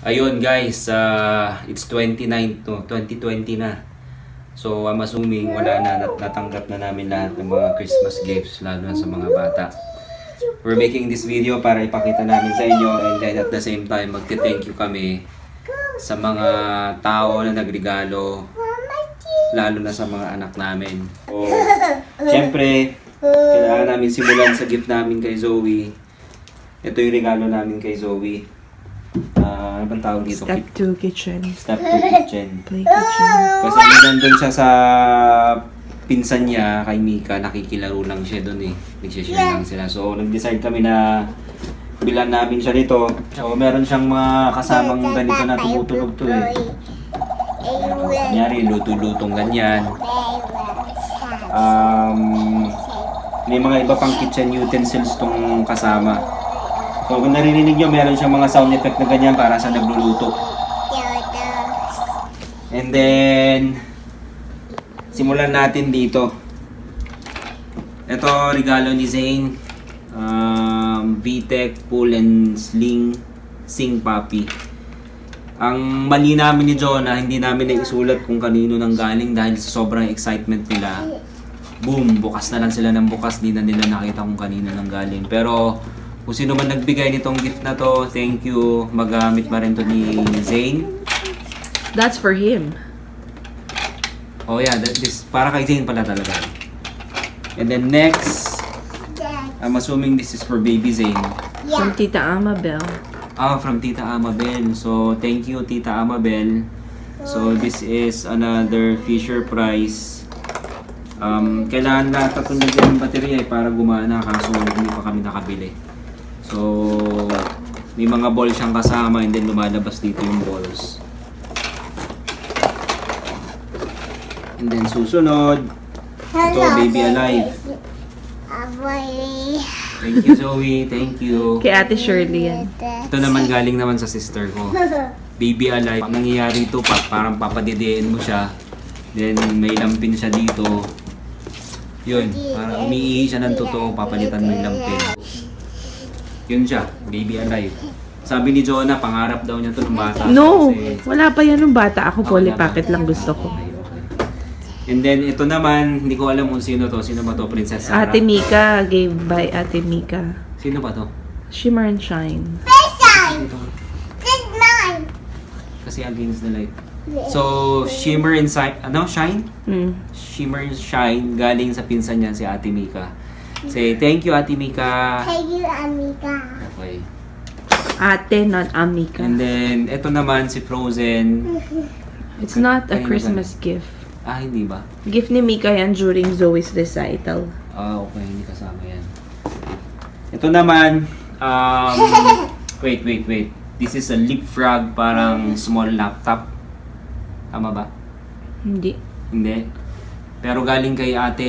Ayun guys, it's 2020 na. So I'm assuming wala na, natanggap na namin lahat ng mga Christmas gifts, lalo na sa mga bata. We're making this video para ipakita namin sa inyo, and then at the same time magte-thank you kami sa mga tao na nagregalo, lalo na sa mga anak namin. So, syempre, kailangan namin simulan sa gift namin kay Zoe. Ito yung regalo namin kay Zoe. Ano bang tawag dito? Step 2 kitchen. Step 2 kitchen. Play kitchen. Kasi nandun siya sa pinsan niya, kay Mika, nakikilaro lang siya doon eh. Nagsishare lang sila. So, nag-decide kami na bilan namin siya nito. So, meron siyang mga kasamang ganito na tumutunog to eh. Kunyari, luto-lutong ganyan. May mga iba pang kitchen utensils tong kasama. So, kung naririnig nyo, meron siyang mga sound effect na ganyan para sa nagluluto. And then, simulan natin dito. Ito, regalo ni Zane. VTech Pull and Sing Puppy. Ang mali namin ni Jonah, hindi namin naisulat kung kanino nang galing dahil sa sobrang excitement nila. Boom! Bukas na lang sila ng bukas, di na nila nakita kung kanino nang galing. Pero, kung sino man nagbigay nitong gift na to, thank you. Magamit pa rin to ni Zane. That's for him. Oh yeah, this para kay Zane pala talaga. And then next, I'm assuming this is for baby Zane. From Tita Amabel. From Tita Amabel. So, thank you Tita Amabel. So, this is another Fisher Price. Kailangan na tatulog yung baterya para gumana, kaso hindi pa kami nakabili. So, may mga balls siyang kasama, and then lumalabas dito yung balls. And then susunod, ito, Baby Alive. Thank you, Zoe. Thank you. Kay Ate Shirley yan. Ito naman galing naman sa sister ko. Baby Alive. Ang nangyayari ito, parang papadidiin mo siya. Then, may lampin siya dito. Yun, parang umiihi siya ng totoo, papalitan mo yung lampin. Yun siya, Baby Alive. Sabi ni Jonah, pangarap daw niya ito ng bata. No! Kasi, Wala pa yan nung bata. Ako Polly wala pa. Pocket lang gusto ko. Okay. And then, ito naman, hindi ko alam kung sino to. Sino ba to? Princess Sarah? Ate Mika. Gave by Ate Mika. Sino ba to? Shimmer and Shine. Dito. Kasi against the light. So, Shimmer and Shine? Shimmer and Shine, galing sa pinsan niya, si Ate Mika. Say, thank you, Ate Mika. Thank you, Amika. Okay. Ate, not Amika. And then, ito naman, si Frozen. It's not a Kanino Christmas gift. Hindi ba? Gift ni Mika yan during Zoe's recital. Okay, hindi kasama yan. Ito naman, wait. This is a Leapfrog, parang small laptop. Tama ba? Hindi. Hindi. Pero galing kay Ate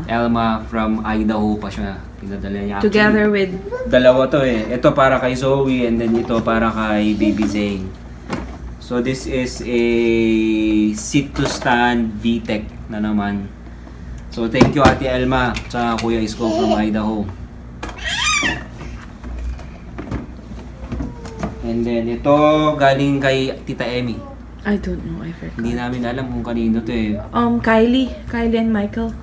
Elma from Idaho pa siya. Pinadala niya. Together with... Dalawa to eh. Ito para kay Zoe, and then ito para kay Baby Zane. So this is a sit to stand VTech na naman. So thank you Ate Elma sa Kuya Isko from Idaho. And then ito galing kay Tita Emmy. I don't know, I forgot. Hindi namin alam kung kanino to eh. Kylie and Michael.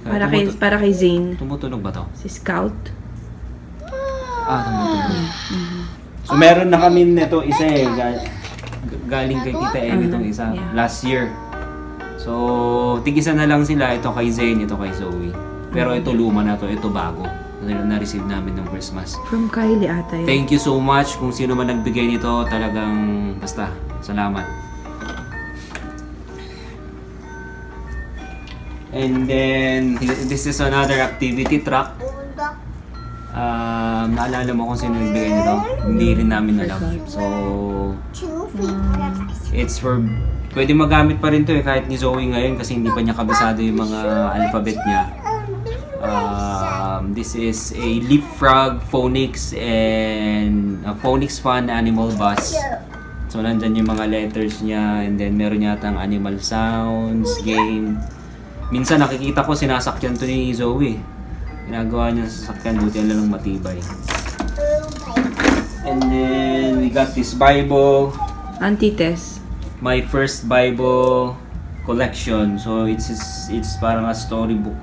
Para kay Zane. Tumutunog ba to? Si Scout. Tumutunog. So meron na kami nito isa eh. Galing kay Tita Emmy itong isa. Yeah. Last year. So, tig-isa na lang sila. Ito kay Zane, ito kay Zoe. Pero ito luma na to. Ito bago. Na-receive namin ng Christmas. From Kylie ata yun. Thank you so much kung sino man nagbigay nito. Talagang, basta, salamat. And then, this is another activity truck. Naalala mo kung sino nagbigay nito? Hindi rin namin alam. So, it's for, pwede magamit pa rin to eh, kahit ni Zoe ngayon kasi hindi pa niya kabisado yung mga alphabet niya. This is a Leapfrog, Phonics, and Phonics Fun Animal Bus. So, nandyan yung mga letters niya, and then meron yatang animal sounds, game. Minsan nakikita ko sinasakyan to ni Zoe. Ginagawa niya sa sasakyan, buti lang matibay. And then, we got this Bible. Auntie Tess. My first Bible collection. So it's parang a storybook.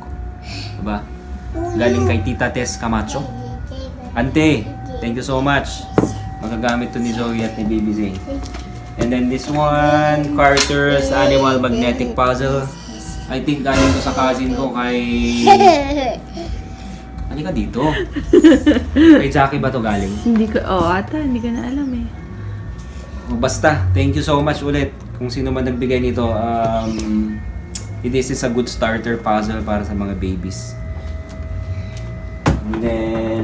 Diba? Galing kay Tita Tess Camacho. Ante, thank you so much. Magagamit to ni Zoe at ni Baby Zane. And then this one, Carter's Animal Magnetic Puzzle. I think galing to sa cousin ko kay... Halika dito. Kay Jackie ba to galing? Hindi ko, ata, hindi ko na alam eh. Basta, thank you so much ulit kung sino man nagbigay nito. This is a good starter puzzle para sa mga babies. And then,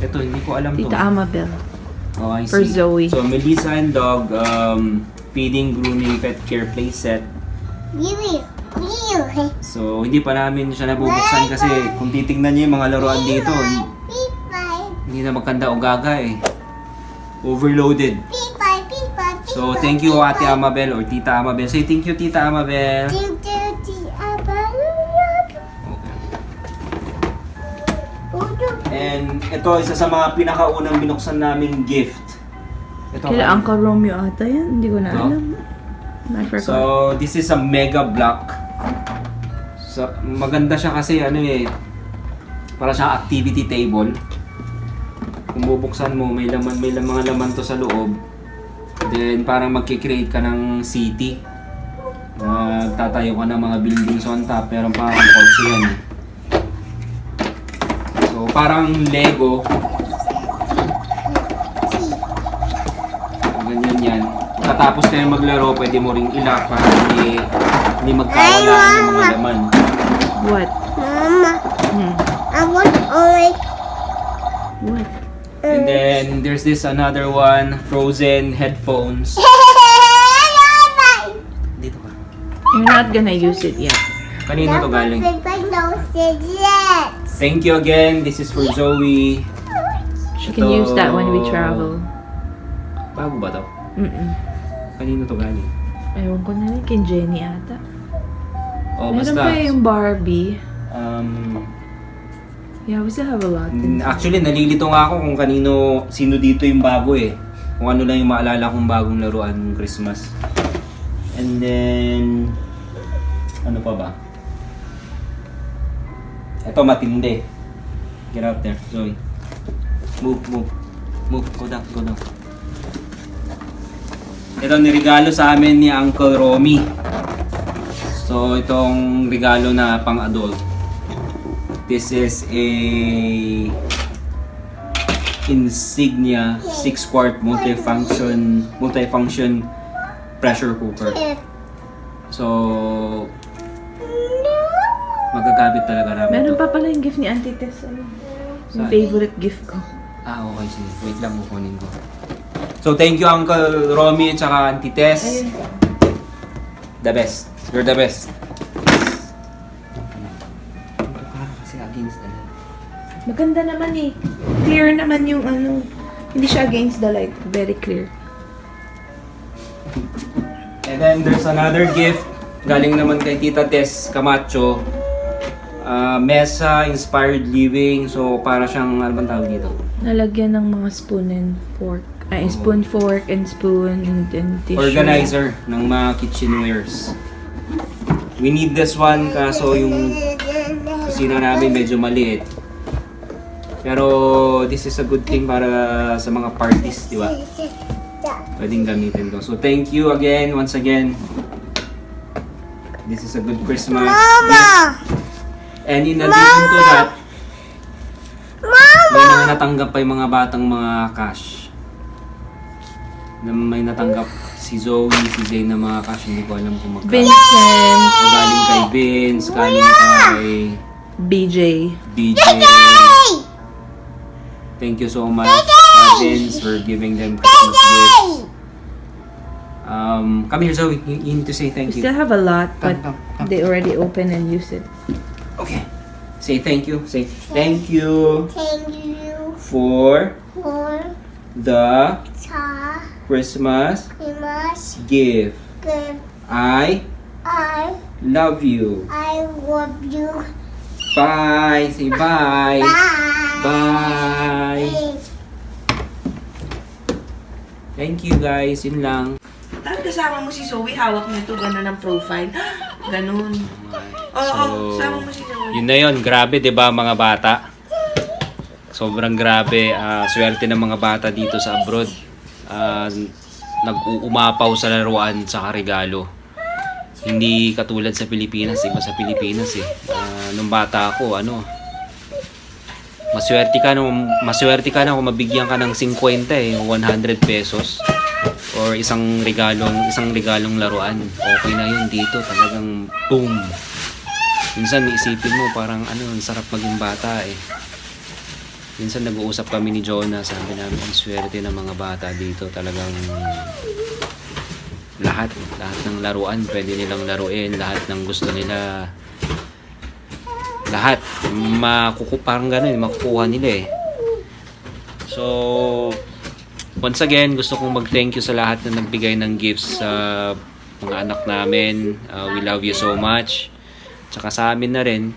ito, hindi ko alam to. Tita Amabel. Oh, I see. For Zoe. So, Melissa and Dog, feeding, grooming, pet care play set. So, hindi pa namin siya nabubuksan kasi kung titingnan niyo yung mga laruan dito, hindi na magkanda o gaga eh. Overloaded. So, thank you Ate Amabel or Tita Amabel. Say thank you Tita Amabel. And ito, isa sa mga pinakaunang binuksan naming gift. Ito, Kila Uncle Romeo ata yan? Hindi ko na No? alam. I forgot. So, this is a mega block. So, maganda siya kasi ano eh, para siyang activity table. Kung bubuksan mo, may mga laman to sa loob. Then, parang magkikreate ka ng city. Tatayo ka ng mga buildings on top, pero parang kotse yan eh. So, parang Lego. Ganyan yan. Pagkatapos kayo maglaro, pwede mo ring ilak para hindi magkawala ng mga laman. What? Mama, Hmm. I want only What? And then, there's this another one, Frozen headphones. Dito ka. You're not gonna use it yet. Kanino to galing? Yes. Thank you again. This is for Zoe. She can use that when we travel. Bago ba to? Kanino to galing? Ewan ko na rin, kay Jenny ata. Oh, Meron basta. pa yung Barbie. Um, Yeah, we still have a lot. actually, nalilito nga ako kung sino dito yung bago eh. Kung ano lang yung maalala kong bagong laruan ng Christmas. And then, ano pa ba? Ito matindi. Get out there, Zoe. Move. Go down. Ito nirigalo sa amin ni Uncle Romy. So, itong regalo na pang-adult. This is a Insignia 6-quart multifunction pressure cooker. So, magagamit talaga namin Meron ito. pa pala yung gift ni Auntie Tess. Yung Saan? favorite gift ko. Okay, sige. Wait lang, kukunin ko. So, thank you Uncle Romy at saka Auntie Tess. Ayun. The best. You're the best. Kasi against the light. Maganda naman eh. Clear naman yung ano. Hindi siya against the light. Very clear. And then there's another gift. Galing naman kay Tita Tess Camacho. Mesa Inspired Living. So, para siyang, ano bang tawag dito? Nalagyan ng mga spoon and fork. Ay, spoon, fork, and spoon, and tissue. Organizer ng mga kitchenwares. We need this one kaso yung kusina namin medyo maliit. Pero this is a good thing para sa mga parties, di ba? Pwedeng gamitin to. So thank you again, once again. This is a good Christmas gift. And in addition to that, may mga natanggap pa yung mga batang mga cash. May natanggap si Zoe, si Zane na mga cash, hindi ko alam kung magkano. Vincent, O galing kay Vince, galing kay BJ. DJ. Thank you so much, Vince, for giving them Christmas gifts. Come here, Zoe. You need to say thank We you. still have a lot, but Come. they already opened and used it. Okay. Say thank you. Say thank you Thank you for for the the Christmas Christmas gift. gift. I I love you. love you. Bye. Say bye. Bye. Bye. Thank you guys, yun lang. Tapos kasama mo si Zoe, hawak mo ito, gano'n ang profile. Ganun. Oo, kasama mo si Zoe. Yun na yun, grabe 'di ba mga bata? Sobrang grabe, swerte ng mga bata dito sa abroad. Nag-uumapaw sa laruan sa regalo. Hindi katulad sa Pilipinas, iba sa Pilipinas eh. Nung bata ako, maswerte ka na kung mabigyan ka ng 50 eh, 100 pesos or isang regalong laruan. Okay na yun dito, talagang boom. Minsan isipin mo parang ang sarap maging bata eh. Minsan nag-uusap kami ni Jonah, sabi namin ang swerte ng mga bata dito, talagang lahat ng laruan pwede nilang laruin, lahat ng gusto nila, lahat parang ganun, makukuha nila eh. So once again, gusto kong mag-thank you sa lahat na nagbigay ng gifts sa mga anak namin. We love you so much. Tsaka sa amin na rin,